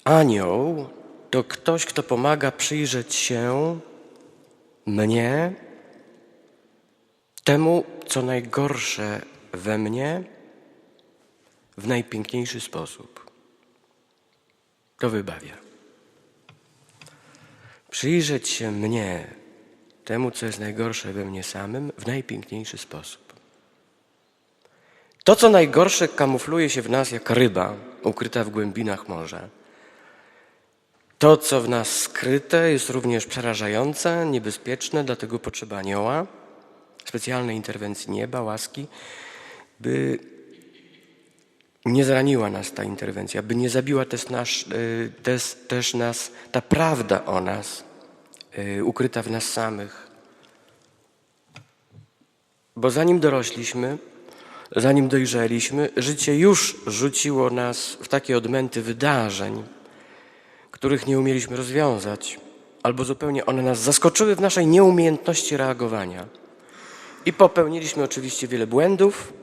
Anioł to ktoś, kto pomaga przyjrzeć się mnie, temu, co najgorsze we mnie, w najpiękniejszy sposób. To wybawia. Przyjrzeć się mnie, temu, co jest najgorsze we mnie samym, w najpiękniejszy sposób. To, co najgorsze, kamufluje się w nas jak ryba ukryta w głębinach morza. To, co w nas skryte, jest również przerażające, niebezpieczne, dlatego potrzeba anioła, specjalnej interwencji nieba, łaski, by nie zraniła nas ta interwencja, by nie zabiła też nas ta prawda o nas, ukryta w nas samych. Bo zanim dorośliśmy, zanim dojrzeliśmy, życie już rzuciło nas w takie odmęty wydarzeń, których nie umieliśmy rozwiązać, albo zupełnie one nas zaskoczyły w naszej nieumiejętności reagowania. I popełniliśmy oczywiście wiele błędów,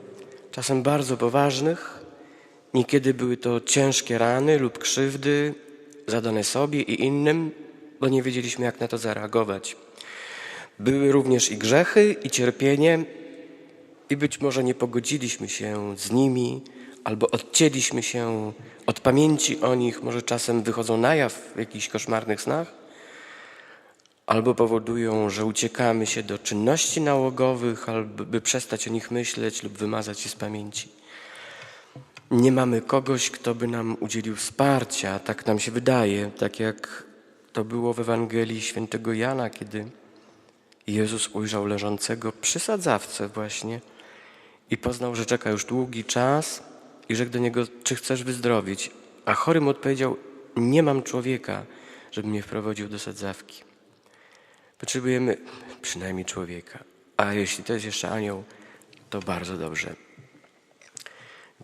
czasem bardzo poważnych. Niekiedy były to ciężkie rany lub krzywdy zadane sobie i innym, bo nie wiedzieliśmy, jak na to zareagować. Były również i grzechy, i cierpienie, i być może nie pogodziliśmy się z nimi, albo odcięliśmy się od pamięci o nich, może czasem wychodzą na jaw w jakichś koszmarnych snach, albo powodują, że uciekamy się do czynności nałogowych, albo by przestać o nich myśleć lub wymazać je z pamięci. Nie mamy kogoś, kto by nam udzielił wsparcia, tak nam się wydaje, tak jak to było w Ewangelii Świętego Jana, kiedy Jezus ujrzał leżącego przy sadzawce właśnie i poznał, że czeka już długi czas i rzekł do niego: czy chcesz wyzdrowieć? A chory mu odpowiedział: nie mam człowieka, żeby mnie wprowadził do sadzawki. Potrzebujemy przynajmniej człowieka, a jeśli to jest jeszcze anioł, to bardzo dobrze.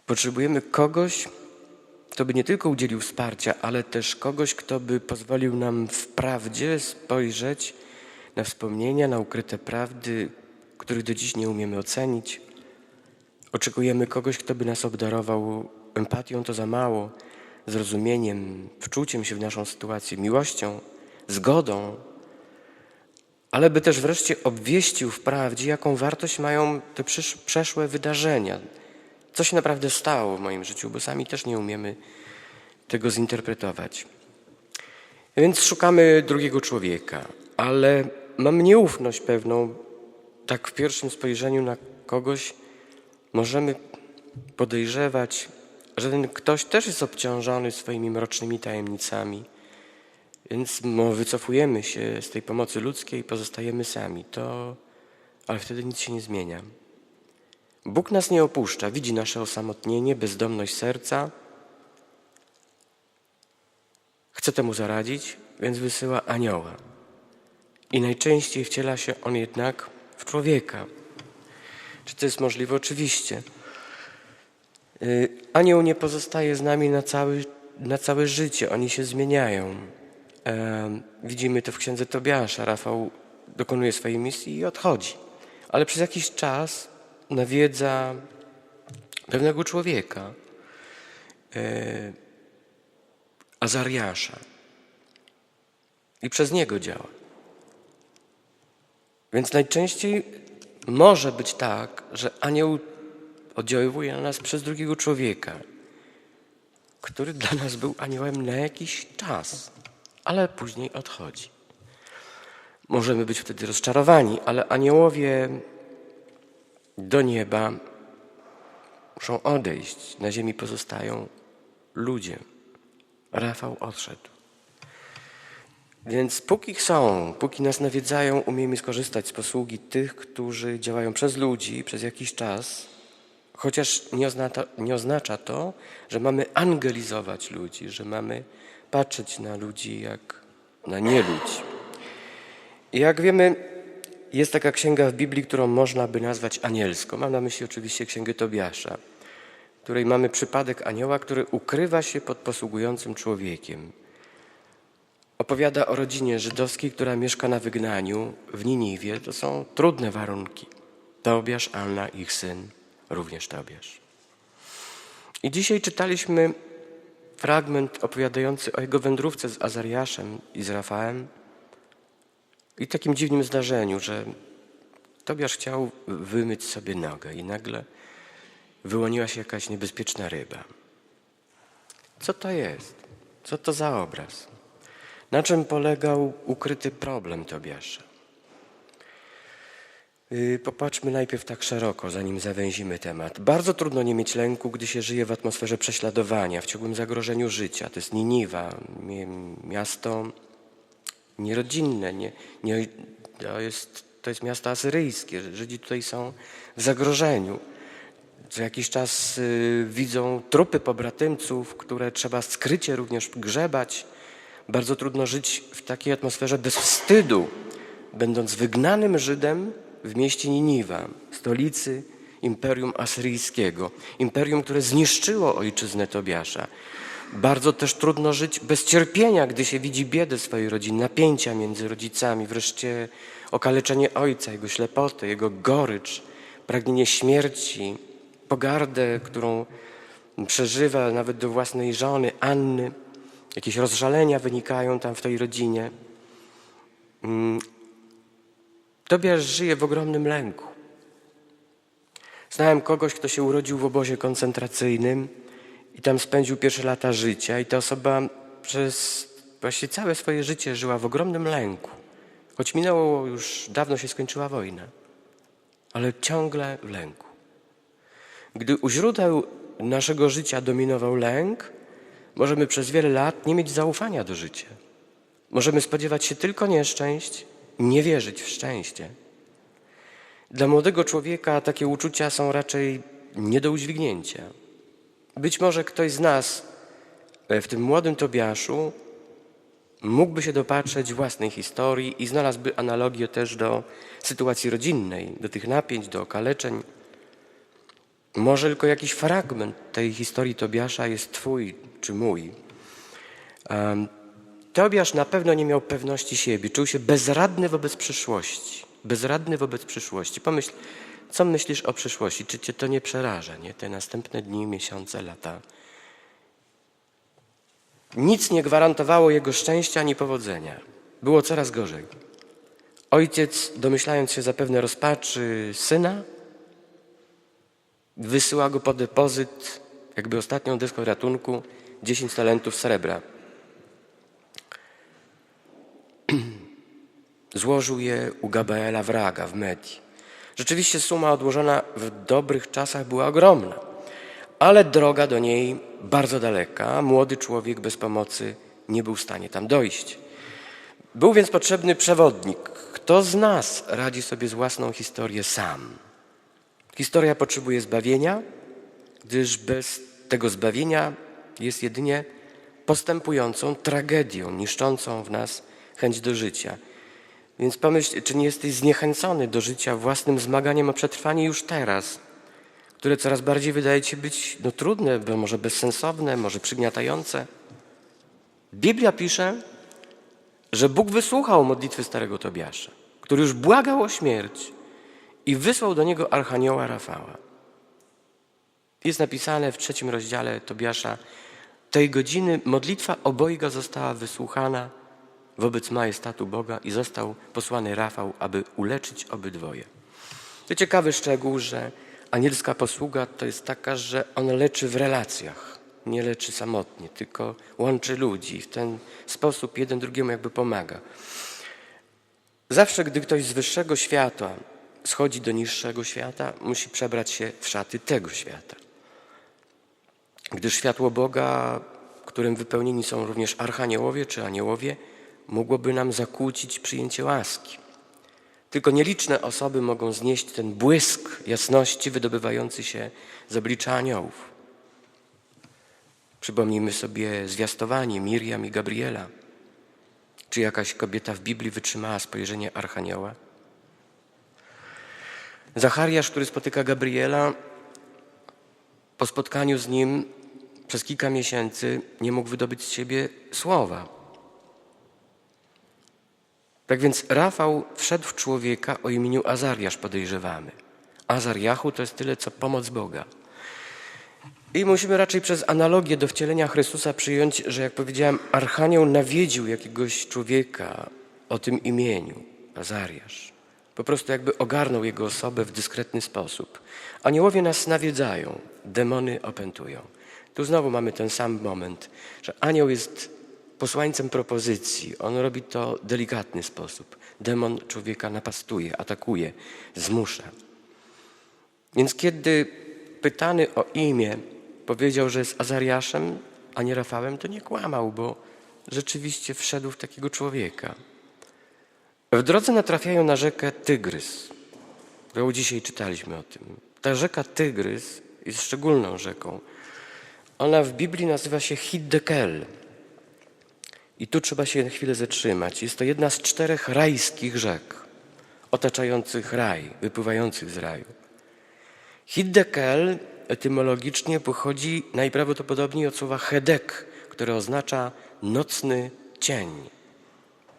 Potrzebujemy kogoś, kto by nie tylko udzielił wsparcia, ale też kogoś, kto by pozwolił nam w prawdzie spojrzeć na wspomnienia, na ukryte prawdy, których do dziś nie umiemy ocenić. Oczekujemy kogoś, kto by nas obdarował empatią, to za mało, zrozumieniem, wczuciem się w naszą sytuację, miłością, zgodą, ale by też wreszcie obwieścił w prawdzie, jaką wartość mają te przeszłe wydarzenia. Co się naprawdę stało w moim życiu, bo sami też nie umiemy tego zinterpretować. Więc szukamy drugiego człowieka, ale mam nieufność pewną, tak w pierwszym spojrzeniu na kogoś możemy podejrzewać, że ten ktoś też jest obciążony swoimi mrocznymi tajemnicami, więc wycofujemy się z tej pomocy ludzkiej i pozostajemy sami. Ale wtedy nic się nie zmienia. Bóg nas nie opuszcza, widzi nasze osamotnienie, bezdomność serca. Chce temu zaradzić, więc wysyła anioła. I najczęściej wciela się on jednak w człowieka. Czy to jest możliwe? Oczywiście. Anioł nie pozostaje z nami na całe życie, oni się zmieniają. Widzimy to w księdze Tobiasza. Rafał dokonuje swojej misji i odchodzi. Ale przez jakiś czas nawiedza pewnego człowieka, Azariasza, i przez niego działa. Więc najczęściej może być tak, że anioł oddziaływuje na nas przez drugiego człowieka, który dla nas był aniołem na jakiś czas, ale później odchodzi. Możemy być wtedy rozczarowani, ale aniołowie do nieba muszą odejść. Na ziemi pozostają ludzie. Rafał odszedł. Więc póki nas nawiedzają, umiemy skorzystać z posługi tych, którzy działają przez ludzi, przez jakiś czas, chociaż nie oznacza to, że mamy angelizować ludzi, że mamy patrzeć na ludzi jak na nieludzi. I jak wiemy, jest taka księga w Biblii, którą można by nazwać anielską. Mam na myśli oczywiście księgę Tobiasza, w której mamy przypadek anioła, który ukrywa się pod posługującym człowiekiem. Opowiada o rodzinie żydowskiej, która mieszka na wygnaniu w Niniwie. To są trudne warunki. Tobiasz, Anna, ich syn, również Tobiasz. I dzisiaj czytaliśmy fragment opowiadający o jego wędrówce z Azariaszem i z Rafałem i takim dziwnym zdarzeniu, że Tobiasz chciał wymyć sobie nogę i nagle wyłoniła się jakaś niebezpieczna ryba. Co to jest? Co to za obraz? Na czym polegał ukryty problem Tobiasza? Popatrzmy najpierw tak szeroko, zanim zawęzimy temat. Bardzo trudno nie mieć lęku, gdy się żyje w atmosferze prześladowania, w ciągłym zagrożeniu życia. To jest Niniwa, miasto nierodzinne, to jest miasto asyryjskie. Żydzi tutaj są w zagrożeniu. Co jakiś czas widzą trupy pobratymców, które trzeba skrycie również grzebać. Bardzo trudno żyć w takiej atmosferze bez wstydu, będąc wygnanym Żydem w mieście Niniwa, stolicy Imperium Asyryjskiego. Imperium, które zniszczyło ojczyznę Tobiasza. Bardzo też trudno żyć bez cierpienia, gdy się widzi biedę swojej rodziny, napięcia między rodzicami, wreszcie okaleczenie ojca, jego ślepotę, jego gorycz, pragnienie śmierci, pogardę, którą przeżywa nawet do własnej żony, Anny. Jakieś rozżalenia wynikają tam w tej rodzinie. Tobiasz żyje w ogromnym lęku. Znałem kogoś, kto się urodził w obozie koncentracyjnym i tam spędził pierwsze lata życia i ta osoba przez właściwie całe swoje życie żyła w ogromnym lęku. Choć minęło już, dawno się skończyła wojna, ale ciągle w lęku. Gdy u źródeł naszego życia dominował lęk, możemy przez wiele lat nie mieć zaufania do życia. Możemy spodziewać się tylko nieszczęść, nie wierzyć w szczęście. Dla młodego człowieka takie uczucia są raczej nie do udźwignięcia. Być może ktoś z nas w tym młodym Tobiaszu mógłby się dopatrzeć własnej historii i znalazłby analogię też do sytuacji rodzinnej, do tych napięć, do okaleczeń. Może tylko jakiś fragment tej historii Tobiasza jest twój czy mój. Tobiasz na pewno nie miał pewności siebie, czuł się bezradny wobec przyszłości. Bezradny wobec przyszłości. Pomyśl, co myślisz o przyszłości? Czy cię to nie przeraża, nie? Te następne dni, miesiące, lata. Nic nie gwarantowało jego szczęścia ani powodzenia. Było coraz gorzej. Ojciec, domyślając się zapewne rozpaczy syna, wysyła go po depozyt, jakby ostatnią deską ratunku, 10 talentów srebra. Złożył je u Gabaela Wraga w Medii. Rzeczywiście suma odłożona w dobrych czasach była ogromna, ale droga do niej bardzo daleka. Młody człowiek bez pomocy nie był w stanie tam dojść. Był więc potrzebny przewodnik. Kto z nas radzi sobie z własną historią sam? Historia potrzebuje zbawienia, gdyż bez tego zbawienia jest jedynie postępującą tragedią, niszczącą w nas chęć do życia. Więc pomyśl, czy nie jesteś zniechęcony do życia własnym zmaganiem o przetrwanie już teraz, które coraz bardziej wydaje ci być trudne, bo może bezsensowne, może przygniatające. Biblia pisze, że Bóg wysłuchał modlitwy starego Tobiasza, który już błagał o śmierć i wysłał do niego archanioła Rafała. Jest napisane w 3 rozdziale Tobiasza, tej godziny modlitwa obojga została wysłuchana wobec majestatu Boga i został posłany Rafał, aby uleczyć obydwoje. To ciekawy szczegół, że anielska posługa to jest taka, że on leczy w relacjach, nie leczy samotnie, tylko łączy ludzi. W ten sposób jeden drugiemu jakby pomaga. Zawsze, gdy ktoś z wyższego świata schodzi do niższego świata, musi przebrać się w szaty tego świata. Gdyż światło Boga, którym wypełnieni są również archaniołowie czy aniołowie, mogłoby nam zakłócić przyjęcie łaski. Tylko nieliczne osoby mogą znieść ten błysk jasności wydobywający się z oblicza aniołów. Przypomnijmy sobie zwiastowanie Miriam i Gabriela. Czy jakaś kobieta w Biblii wytrzymała spojrzenie archanioła? Zachariasz, który spotyka Gabriela, po spotkaniu z nim przez kilka miesięcy nie mógł wydobyć z siebie słowa. Tak więc Rafał wszedł w człowieka o imieniu Azariasz, podejrzewamy. Azariahu to jest tyle, co pomoc Boga. I musimy raczej przez analogię do wcielenia Chrystusa przyjąć, że jak powiedziałem, archanioł nawiedził jakiegoś człowieka o tym imieniu, Azariasz. Po prostu jakby ogarnął jego osobę w dyskretny sposób. Aniołowie nas nawiedzają, demony opętują. Tu znowu mamy ten sam moment, że anioł jest posłańcem propozycji. On robi to w delikatny sposób. Demon człowieka napastuje, atakuje, zmusza. Więc kiedy pytany o imię powiedział, że jest Azariaszem, a nie Rafałem, to nie kłamał, bo rzeczywiście wszedł w takiego człowieka. W drodze natrafiają na rzekę Tygrys, którą dzisiaj czytaliśmy o tym. Ta rzeka Tygrys jest szczególną rzeką. Ona w Biblii nazywa się Hiddekel. I tu trzeba się na chwilę zatrzymać. Jest to jedna z 4 rajskich rzek, otaczających raj, wypływających z raju. Hiddekel etymologicznie pochodzi najprawdopodobniej od słowa hedek, które oznacza nocny cień.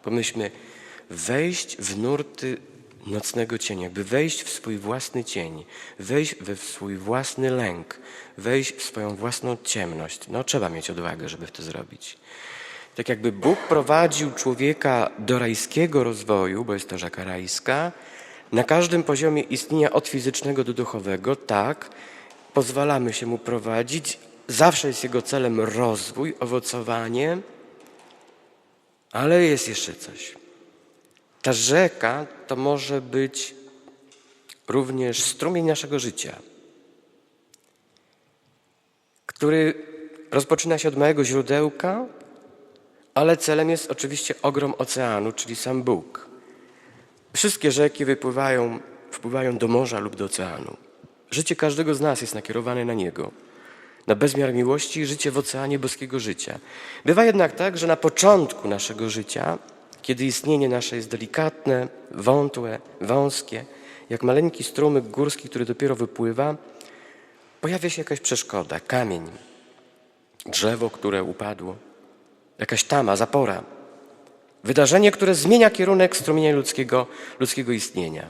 Pomyślmy, wejść w nurty nocnego cienia, jakby wejść w swój własny cień, wejść we swój własny lęk, wejść w swoją własną ciemność. No trzeba mieć odwagę, żeby to zrobić. Tak jakby Bóg prowadził człowieka do rajskiego rozwoju, bo jest to rzeka rajska, na każdym poziomie istnienia od fizycznego do duchowego, tak, pozwalamy się mu prowadzić, zawsze jest jego celem rozwój, owocowanie, ale jest jeszcze coś. Ta rzeka to może być również strumień naszego życia, który rozpoczyna się od małego źródełka, ale celem jest oczywiście ogrom oceanu, czyli sam Bóg. Wszystkie rzeki wpływają do morza lub do oceanu. Życie każdego z nas jest nakierowane na Niego, na bezmiar miłości i życie w oceanie boskiego życia. Bywa jednak tak, że na początku naszego życia, kiedy istnienie nasze jest delikatne, wątłe, wąskie, jak maleńki strumyk górski, który dopiero wypływa, pojawia się jakaś przeszkoda, kamień, drzewo, które upadło, jakaś tama, zapora. Wydarzenie, które zmienia kierunek strumienia ludzkiego istnienia.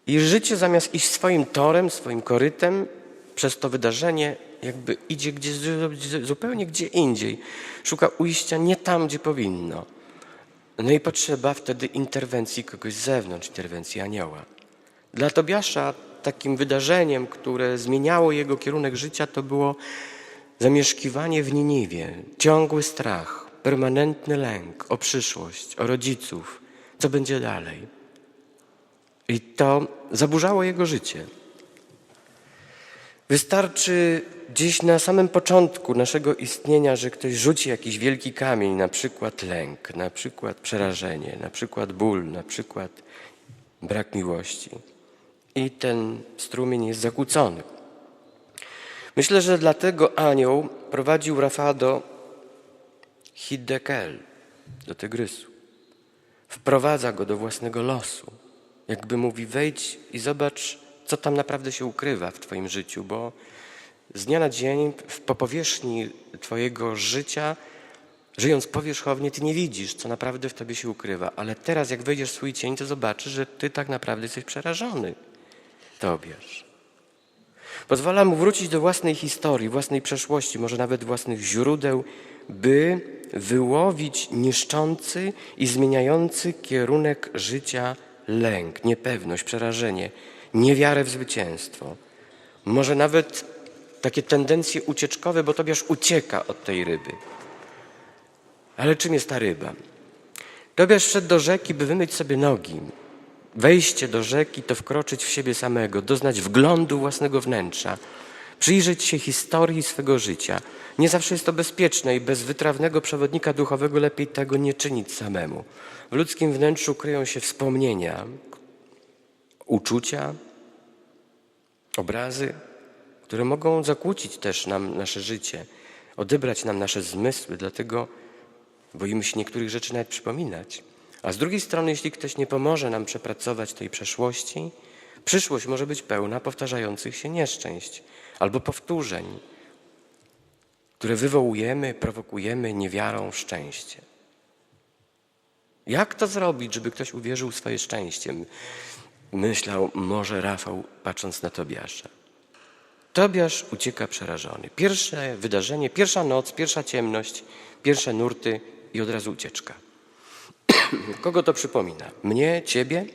I życie zamiast iść swoim torem, swoim korytem, przez to wydarzenie jakby idzie zupełnie gdzie indziej. Szuka ujścia nie tam, gdzie powinno. No i potrzeba wtedy interwencji kogoś z zewnątrz, interwencji anioła. Dla Tobiasza takim wydarzeniem, które zmieniało jego kierunek życia, to było zamieszkiwanie w Niniwie, ciągły strach, permanentny lęk o przyszłość, o rodziców, co będzie dalej. I to zaburzało jego życie. Wystarczy gdzieś na samym początku naszego istnienia, że ktoś rzuci jakiś wielki kamień, na przykład lęk, na przykład przerażenie, na przykład ból, na przykład brak miłości. I ten strumień jest zakłócony. Myślę, że dlatego anioł prowadził Rafała do Hiddekel, do Tygrysu. Wprowadza go do własnego losu. Jakby mówi, wejdź i zobacz, co tam naprawdę się ukrywa w twoim życiu, bo z dnia na dzień po powierzchni twojego życia, żyjąc powierzchownie, ty nie widzisz, co naprawdę w tobie się ukrywa. Ale teraz, jak wejdziesz w swój cień, to zobaczysz, że ty tak naprawdę jesteś przerażony. Tobiasz. Pozwala mu wrócić do własnej historii, własnej przeszłości, może nawet własnych źródeł, by wyłowić niszczący i zmieniający kierunek życia lęk, niepewność, przerażenie, niewiarę w zwycięstwo. Może nawet takie tendencje ucieczkowe, bo Tobiasz ucieka od tej ryby. Ale czym jest ta ryba? Tobiasz wszedł do rzeki, by wymyć sobie nogi. Wejście do rzeki to wkroczyć w siebie samego, doznać wglądu własnego wnętrza, przyjrzeć się historii swego życia. Nie zawsze jest to bezpieczne i bez wytrawnego przewodnika duchowego lepiej tego nie czynić samemu. W ludzkim wnętrzu kryją się wspomnienia, uczucia, obrazy, które mogą zakłócić też nam nasze życie, odebrać nam nasze zmysły, dlatego boimy się niektórych rzeczy nawet przypominać. A z drugiej strony, jeśli ktoś nie pomoże nam przepracować tej przeszłości, przyszłość może być pełna powtarzających się nieszczęść albo powtórzeń, które wywołujemy, prowokujemy niewiarą w szczęście. Jak to zrobić, żeby ktoś uwierzył w swoje szczęście? Myślał może Rafał, patrząc na Tobiasza. Tobiasz ucieka przerażony. Pierwsze wydarzenie, pierwsza noc, pierwsza ciemność, pierwsze nurty i od razu ucieczka. Kogo to przypomina? Mnie, ciebie?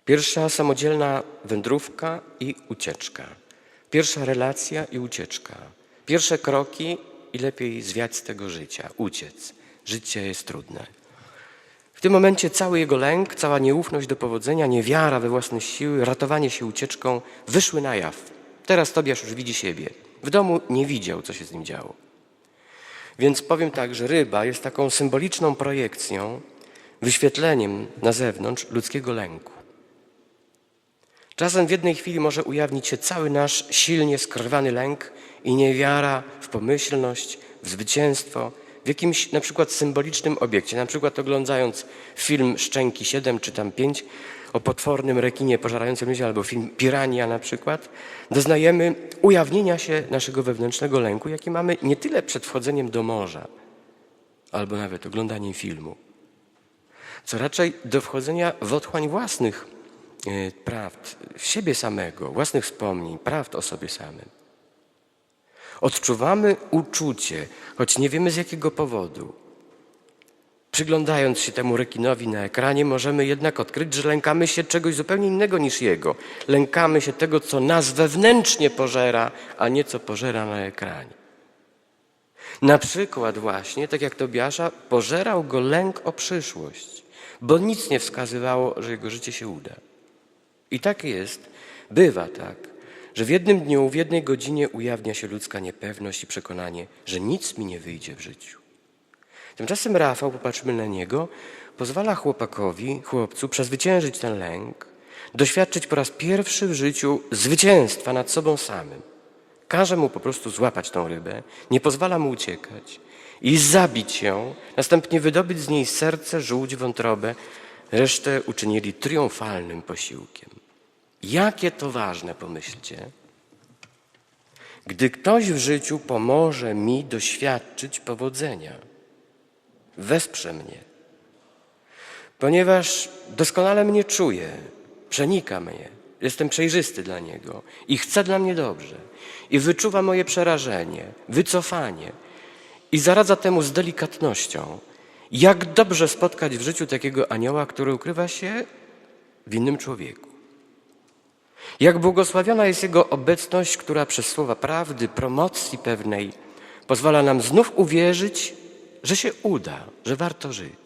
Pierwsza samodzielna wędrówka i ucieczka. Pierwsza relacja i ucieczka. Pierwsze kroki i lepiej zwiać z tego życia, uciec. Życie jest trudne. W tym momencie cały jego lęk, cała nieufność do powodzenia, niewiara we własne siły, ratowanie się ucieczką wyszły na jaw. Teraz Tobiasz już widzi siebie. W domu nie widział, co się z nim działo. Więc powiem tak, że ryba jest taką symboliczną projekcją, wyświetleniem na zewnątrz ludzkiego lęku. Czasem w jednej chwili może ujawnić się cały nasz silnie skrwany lęk i niewiara w pomyślność, w zwycięstwo, w jakimś na przykład symbolicznym obiekcie. Na przykład oglądając film Szczęki 7 czy tam 5 o potwornym rekinie pożerającym ludzi, albo film Pirania na przykład, doznajemy ujawnienia się naszego wewnętrznego lęku, jaki mamy nie tyle przed wchodzeniem do morza, albo nawet oglądaniem filmu, co raczej do wchodzenia w otchłań własnych prawd, siebie samego, własnych wspomnień, prawd o sobie samym. Odczuwamy uczucie, choć nie wiemy z jakiego powodu. Przyglądając się temu rekinowi na ekranie, możemy jednak odkryć, że lękamy się czegoś zupełnie innego niż jego. Lękamy się tego, co nas wewnętrznie pożera, a nie co pożera na ekranie. Na przykład właśnie, tak jak Tobiasza, pożerał go lęk o przyszłość, bo nic nie wskazywało, że jego życie się uda. I tak jest, bywa tak, że w jednym dniu, w jednej godzinie ujawnia się ludzka niepewność i przekonanie, że nic mi nie wyjdzie w życiu. Tymczasem Rafał, popatrzmy na niego, pozwala chłopcu przezwyciężyć ten lęk, doświadczyć po raz pierwszy w życiu zwycięstwa nad sobą samym. Każe mu po prostu złapać tą rybę, nie pozwala mu uciekać i zabić ją, następnie wydobyć z niej serce, żółć, wątrobę. Resztę uczynili triumfalnym posiłkiem. Jakie to ważne, pomyślcie. Gdy ktoś w życiu pomoże mi doświadczyć powodzenia, wesprze mnie, ponieważ doskonale mnie czuje, przenika mnie, jestem przejrzysty dla niego i chce dla mnie dobrze i wyczuwa moje przerażenie, wycofanie i zaradza temu z delikatnością, jak dobrze spotkać w życiu takiego anioła, który ukrywa się w innym człowieku. Jak błogosławiona jest Jego obecność, która przez słowa prawdy, promocji pewnej pozwala nam znów uwierzyć, że się uda, że warto żyć.